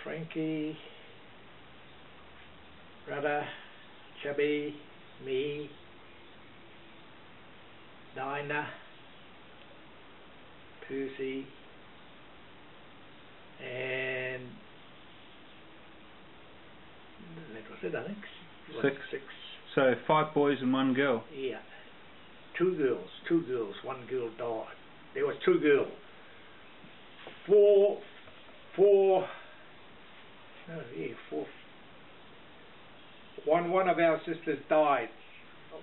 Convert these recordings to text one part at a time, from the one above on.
Frankie, Rudder, Chubby, me, Dinah, Percy, and that was it, I think. Six. So 5 boys and 1 girl. Yeah. 2 girls, 1 girl died. There was 2 girls. Four. One of our sisters died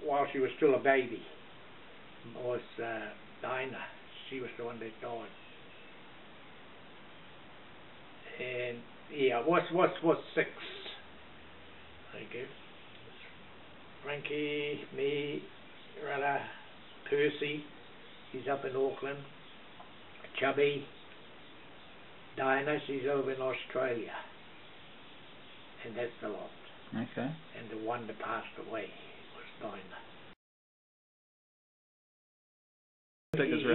while she was still a baby. It was Dinah. She was the one that died. And yeah, what's 6? Thank you. Frankie, me, Rudder, Percy, he's up in Auckland. Chubby, Dinah, she's over in Australia. And that's the lot. Okay. And the one that passed away was Dinah.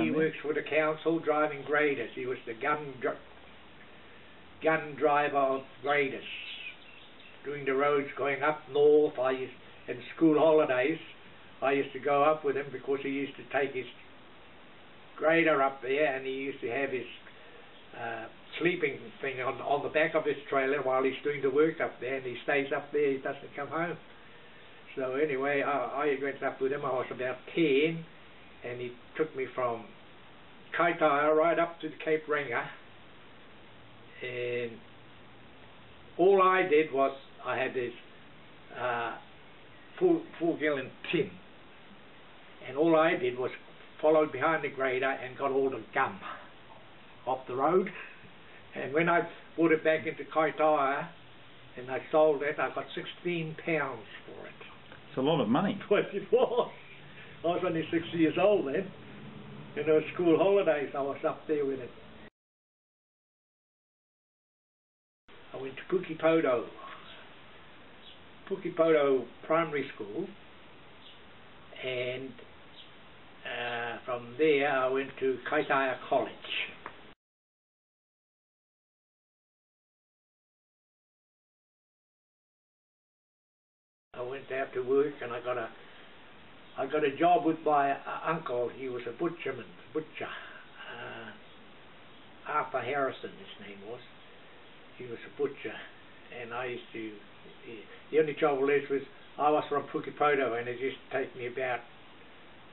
He works for the council driving graders. He was the gun driver of graders. Doing the roads going up north, in school holidays, I used to go up with him because he used to take his grader up there, and he used to have his sleeping thing on the back of his trailer while he's doing the work up there, and he stays up there, he doesn't come home. So anyway, I went up with him. I was about 10, and he took me from Kaitaia right up to the Cape Reinga, and all I did was I had this 4-gallon tin, and all I did was followed behind the grader and got all the gum off the road. And when I brought it back into Kaitaia and I sold it, I got £16 for it. It's a lot of money. What it was. I was only 6 years old then. In those school holidays, I was up there with it. I went to Pukepoto Primary School, and from there I went to Kaitaia College. I went out to work, and I got a job with my uncle. He was a butcher. Arthur Harrison, his name was. He was a butcher, and I used to. The only trouble was I was from Pukepoto, and it used to take me about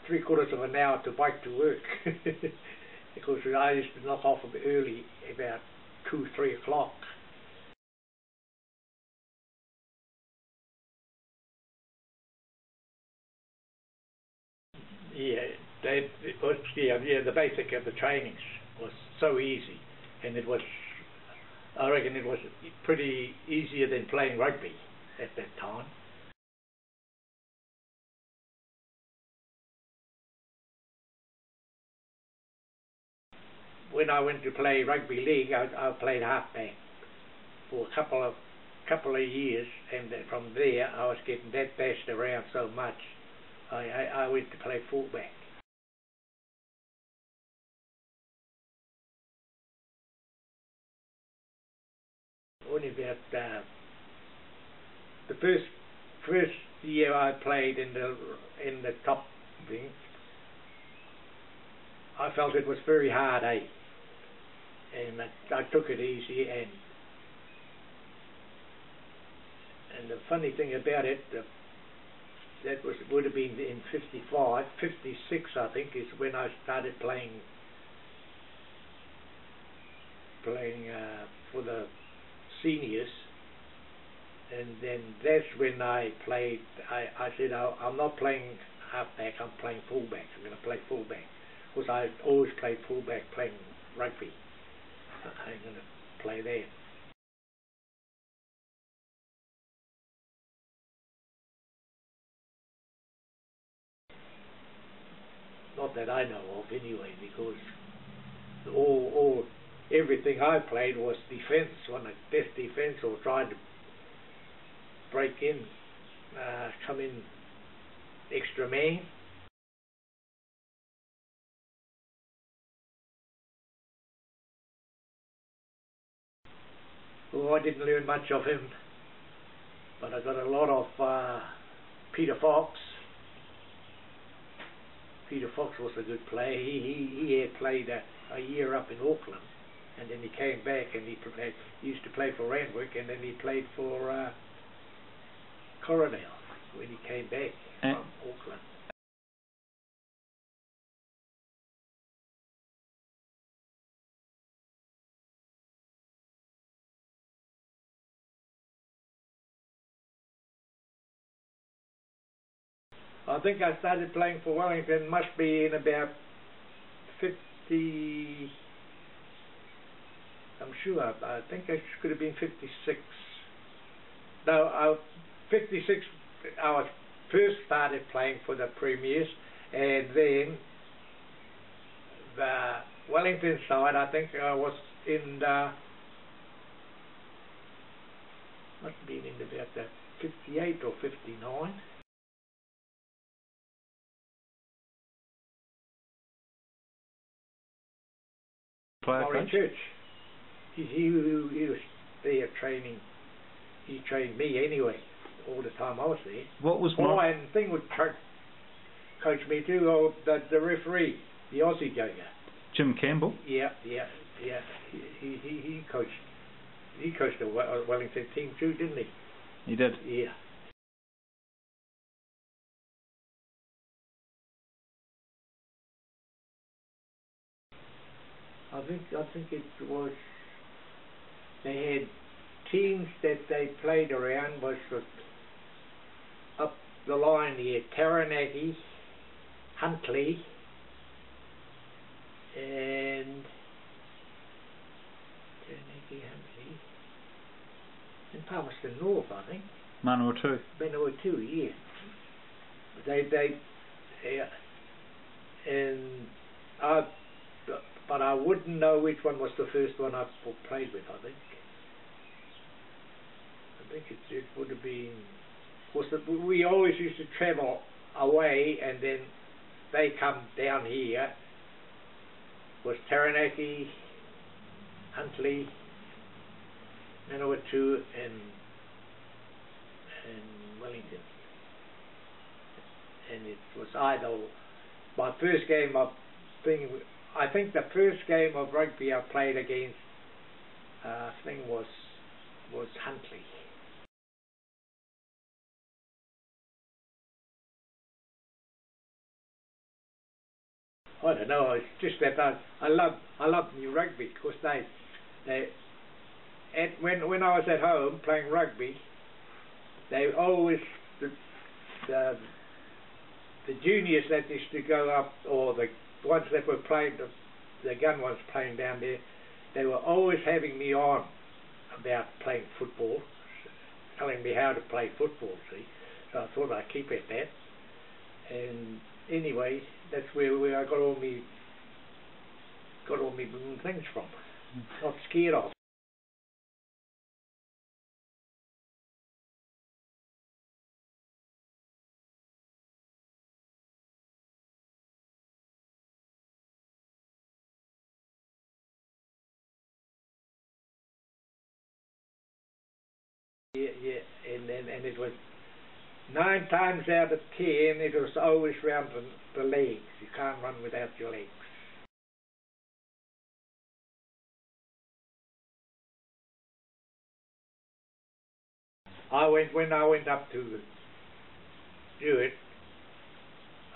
3/4 of an hour to bike to work because I used to knock off a bit early, about 2-3 o'clock. Yeah, the basic of the trainings was so easy, and I reckon it was pretty easier than playing rugby at that time. When I went to play rugby league, I played halfback for a couple of years, and from there I was getting that bashed around so much, I went to play fullback. Only about the first year I played in the top thing, I felt it was very hard, and I took it easy, and the funny thing about it, that would have been in 55, 56 I think is when I started playing for the seniors, and then that's when I played. I said I'm not playing halfback, I'm playing fullback. I'm going to play fullback because I always played fullback playing rugby. I'm going to play there. Not that I know of anyway, because everything I played was defence, one of the best defence, or trying to break in, come in extra man. Well, I didn't learn much of him, but I got a lot of Peter Fox. Peter Fox was a good player. He had played a year up in Auckland, and then he came back and he used to play for Randwick, and then he played for Corriedale when he came back from Auckland. I think I started playing for Wellington, must be in about 50, I'm sure, I think it could have been 56. No, 56, I was first started playing for the Premiers, and then the Wellington side, I think I was in the, must have been in about the 58 or 59. Murray Church. He was there training. He trained me anyway, all the time I was there. What was and the thing would coach me too, or the referee, the Aussie guy. Jim Campbell? Yeah. He coached the Wellington team too, didn't he? He did? Yeah. I think it was, they had teams that they played around was up the line here, Taranaki, Huntly, and Palmerston North, I think. Manawatu. Manawatu, yeah. But I wouldn't know which one was the first one I played with, I think. I think it would have been, we always used to travel away and then they come down here. Was Taranaki, Huntly, Manawatu and Wellington. And it was either, my first game of I think the first game of rugby I played against was Huntly. I don't know. It's just that I love new rugby because when I was at home playing rugby, they always the juniors that used to go up, or the ones that were playing, the gun ones playing down there, they were always having me on about playing football, telling me how to play football, see. So I thought I'd keep at that. And anyway, that's where I got all me things from. Not scared of. Yeah, and it was 9 times out of 10, it was always round the legs. You can't run without your legs. When I went up to do it,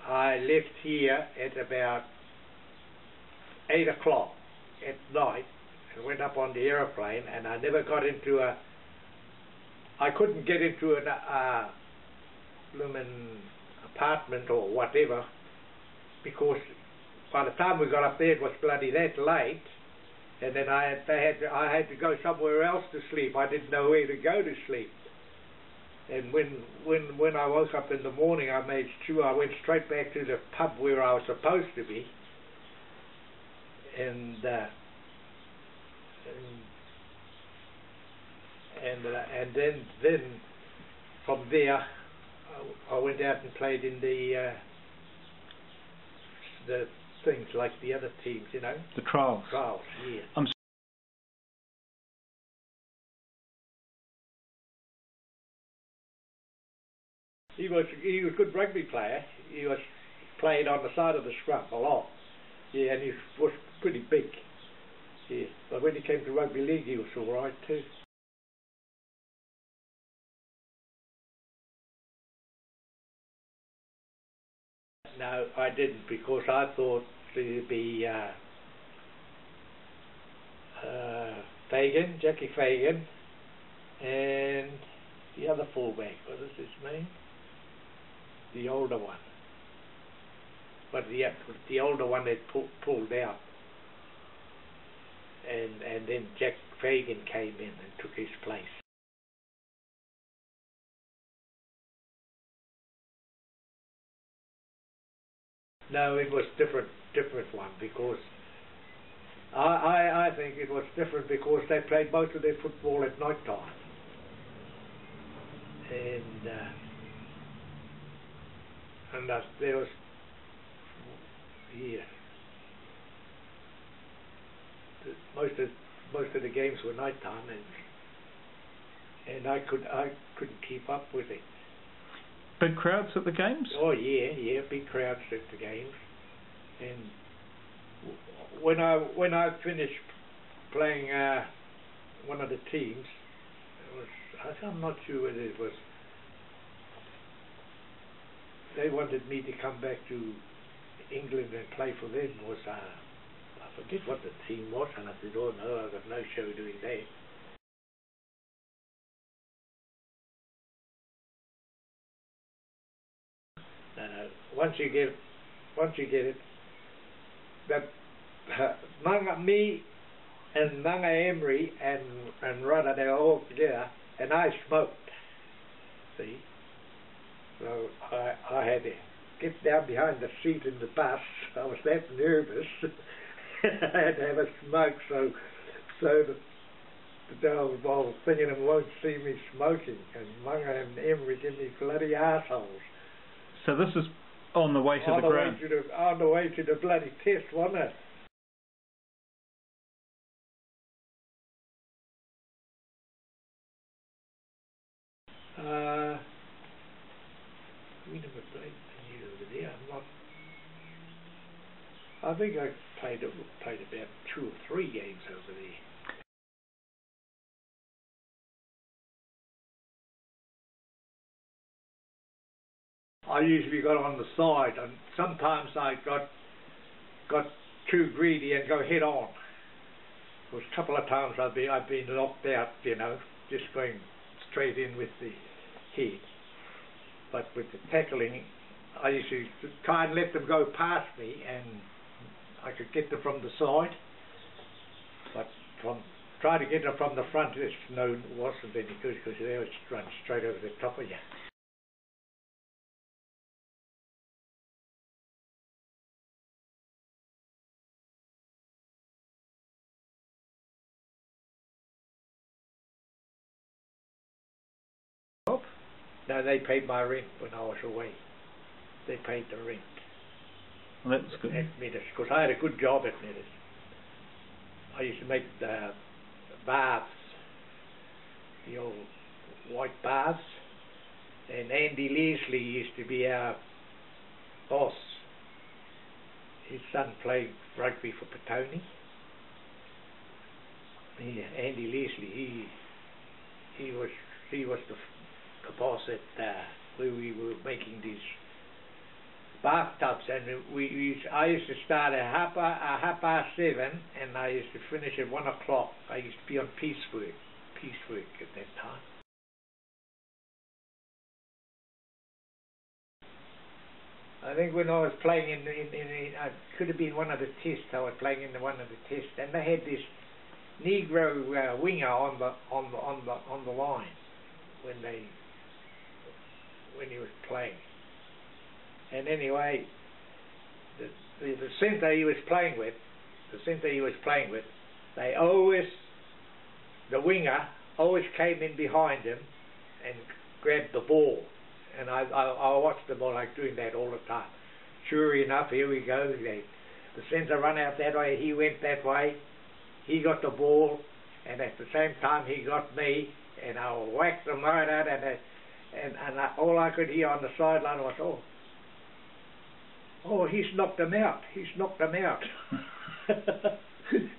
I left here at about 8 o'clock at night and went up on the aeroplane, and I never got into I couldn't get into a blooming apartment or whatever, because by the time we got up there it was bloody that late, and then I had to go somewhere else to sleep. I didn't know where to go to sleep. And when I woke up in the morning, I made sure I went straight back to the pub where I was supposed to be, and then from there I went out and played in the things like the other teams, you know. The trials. Trials, yeah. I'm He was a good rugby player. He was played on the side of the scrum a lot. Yeah, and he was pretty big. Yeah, but when he came to rugby league, he was all right too. No, I didn't, because I thought it'd be Jackie Fagan, and the other fullback. What is his name? The older one. But the older one that pulled out, and then Jack Fagan came in and took his place. No, it was different one, because I think it was different because they played most of their football at night time, and there was most of the games were night time, and I couldn't keep up with it. Big crowds at the games? Oh yeah, big crowds at the games. And when I finished playing one of the teams, I'm not sure whether it was, they wanted me to come back to England and play for them. Was I forget what the team was, and I said, oh no, I've got no show doing that. Once you get it, that me and Manga Emery and Rudder, they were all together, and I smoked. See, so I had to get down behind the seat in the bus. I was that nervous. I had to have a smoke, so that I was thinking they won't see me smoking, and Manga and Emery give me bloody assholes. So this is on the way to the ground? On the way to the bloody test, wasn't it? We never played any over there. I think I played about 2 or 3 games over there. I usually got on the side, and sometimes I got too greedy and go head on. Because a couple of times I've been knocked out, just going straight in with the head. But with the tackling, I used to try and let them go past me, and I could get them from the side. But trying to get them from the front, wasn't any good, because they would run straight over the top of you. No, they paid my rent when I was away. They paid the rent. Well, that's good. At Meadows, because I had a good job at Meadows. I used to make the baths, the old white baths, and Andy Leslie used to be our boss. His son played rugby for Petone. Yeah, Andy Leslie, he was the boss at where we were making these bathtubs, and I used to start at 7:30, and I used to finish at 1 o'clock. I used to be on piecework at that time. I think when I was playing in I could have been one of the tests. I was playing in one of the tests, and they had this Negro winger on the line when he was playing. And anyway, the centre he was playing with, the winger always came in behind him and grabbed the ball. And I watched them all like doing that all the time. Sure enough, here we go. The centre run out that way, he went that way, he got the ball, and at the same time he got me, and I whacked them right out, and And all I could hear on the sideline was, oh, he's knocked him out. He's knocked him out.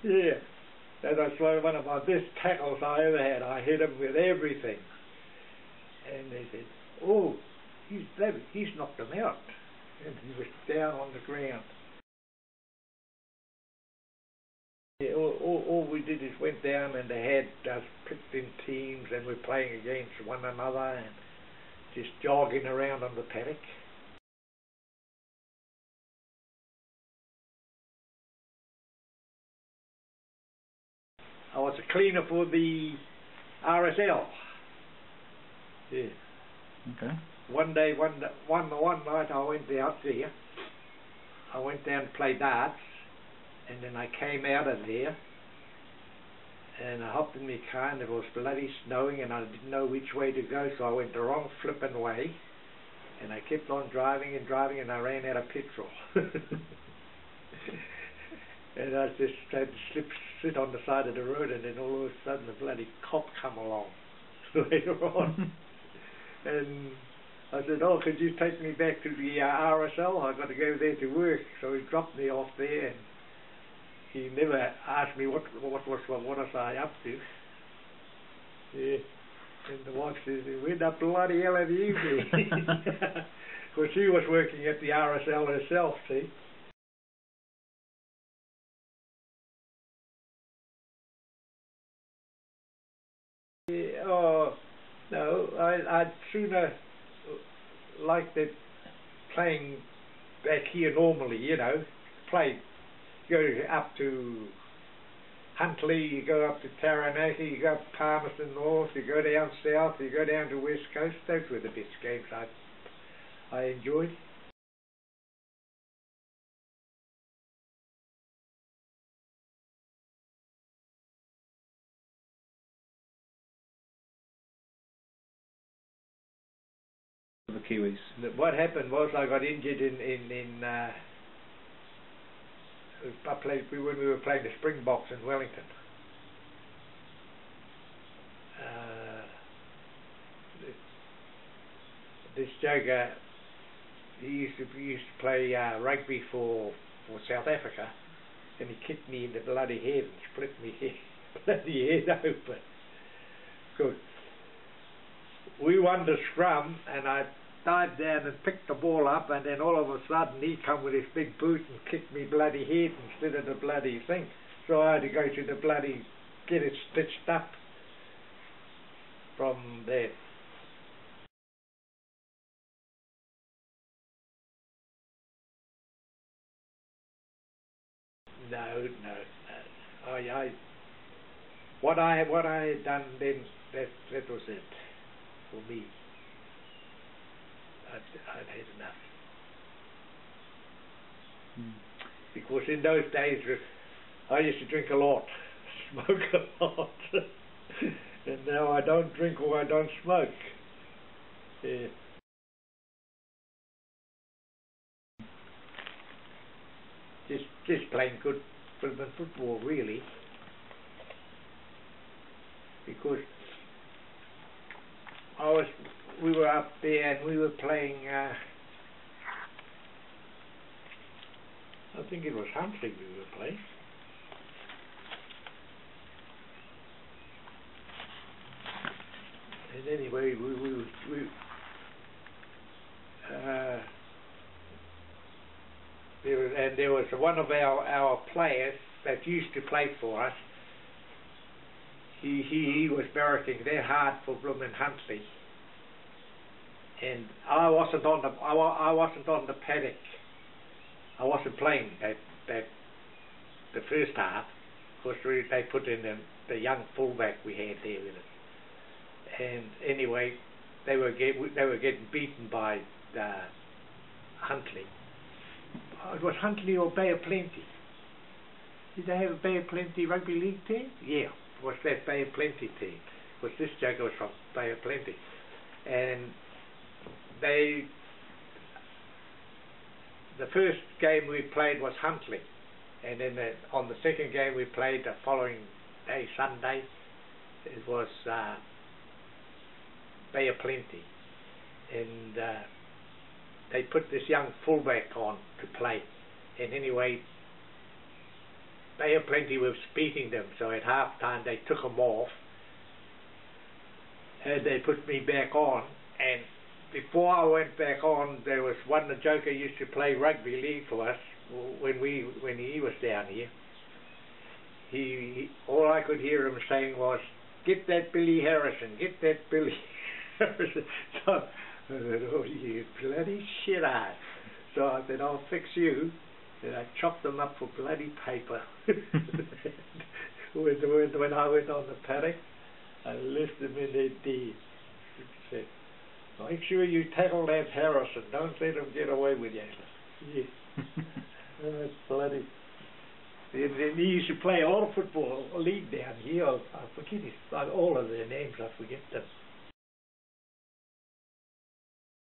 Yeah. That was one of my best tackles I ever had. I hit him with everything. And they said, oh, he's knocked him out. And he was down on the ground. Yeah, all we did is went down and they had us picked in teams and we're playing against one another and just jogging around on the paddock. I was a cleaner for the RSL. Yeah. Okay. One night I went out there. I went down to play darts, and then I came out of there, and I hopped in my car, and it was bloody snowing, and I didn't know which way to go, so I went the wrong flipping way, and I kept on driving, and I ran out of petrol. And I just had to sit on the side of the road, and then all of a sudden a bloody cop come along later on. And I said, oh, could you take me back to the RSL? I've got to go there to work. So he dropped me off there, and he never asked me what was I up to. Yeah. And the wife says, where the bloody hell have you been? Because she was working at the RSL herself, see. Yeah, oh, no, I'd sooner liked it playing back here normally, you know, go up to Huntley, you go up to Taranaki, you go up to Palmerston North, you go down south, you go down to West Coast. Those were the best games I enjoyed. The Kiwis. What happened was I got injured when we were playing the Springboks in Wellington. This joker, he used to play rugby for South Africa, and he kicked me in the bloody head and split me bloody head open. Good. We won the scrum, and I dived down and picked the ball up, and then all of a sudden he come with his big boot and kicked me bloody head instead of the bloody thing. So I had to go to the bloody, get it stitched up from there. No. What I had done then, that was it for me. I'd had enough. Because in those days I used to drink a lot, smoke a lot, and now I don't drink or I don't smoke. Yeah. Just playing good football, really, because we were up there and we were playing. I think it was Huntley we were playing. And anyway, there was one of our players that used to play for us. He was barracking there hard for Bloom and Huntley, and I wasn't on the paddock. I wasn't playing the first half, because they put in the young fullback we had there with us. And anyway, they were getting beaten by Huntley. It was Huntley or Bay of Plenty. Did they have a Bay of Plenty rugby league team? Yeah, it was that Bay of Plenty team. Because this joker was from Bay of Plenty. And the first game we played was Huntley. And then on the second game we played the following day, Sunday, it was Bay of Plenty. and they put this young fullback on to play, and anyway, Bay of Plenty was beating them, so at half time they took him off and they put me back on, and before I went back on, there was one, the joker used to play rugby league for us when he was down here. He all I could hear him saying was, "Get that Billy Harrison, get that Billy Harrison." So I said, "Oh, you bloody shit ass." So I said, "I'll fix you." And I chopped them up for bloody paper. when I went on the paddock, I left them in their D. Said, "Make sure you tackle that Harrison. Don't let him get away with you." Yeah. That's bloody. And he used to play a lot of football, a league down here. I forget all of their names. I forget them.